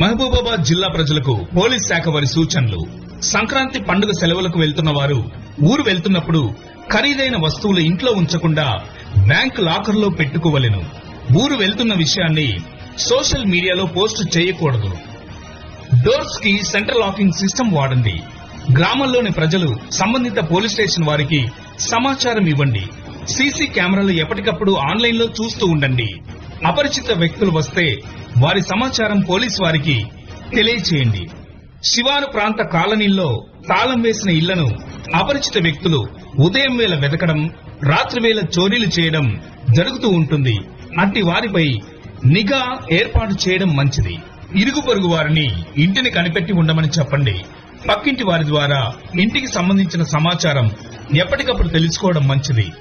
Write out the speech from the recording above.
మహబూబాబాద్ జిల్లా ప్రజలకు పోలీస్ శాఖ వారి సూచనలు. సంక్రాంతి పండుగ సెలవులకు వెళ్తున్న వారు ఊరు వెళ్తున్నప్పుడు ఖరీదైన వస్తువులు ఇంట్లో ఉంచకుండా బ్యాంక్ లాకర్లో పెట్టుకోవలెను. ఊరు వెళ్తున్న విషయాన్ని సోషల్ మీడియాలో పోస్ట్ చేయకూడదు. డోర్స్ కి సెంట్రల్ లాకింగ్ సిస్టమ్ వాడండి. గ్రామంలోని ప్రజలు సంబంధిత పోలీస్ స్టేషన్ వారికి సమాచారం ఇవ్వండి. సీసీ కెమెరాలు ఎప్పటికప్పుడు ఆన్లైన్ లో చూస్తూ ఉండండి. అపరిచిత వ్యక్తులు వస్తే వారి సమాచారం పోలీసు వారికి తెలియచేయండి. శివారు ప్రాంత కాలనీల్లో తాళం వేసిన ఇళ్లను అపరిచిత వ్యక్తులు ఉదయం వేళ వెతకడం, రాత్రి వేళ చోరీలు చేయడం జరుగుతూ ఉంటుంది. అట్టి వారిపై నిఘా ఏర్పాటు చేయడం మంచిది. ఇరుగు పొరుగు వారిని ఇంటిని కనిపెట్టి ఉండమని చెప్పండి. పక్కింటి వారి ద్వారా ఇంటికి సంబంధించిన సమాచారం ఎప్పటికప్పుడు తెలుసుకోవడం మంచిది.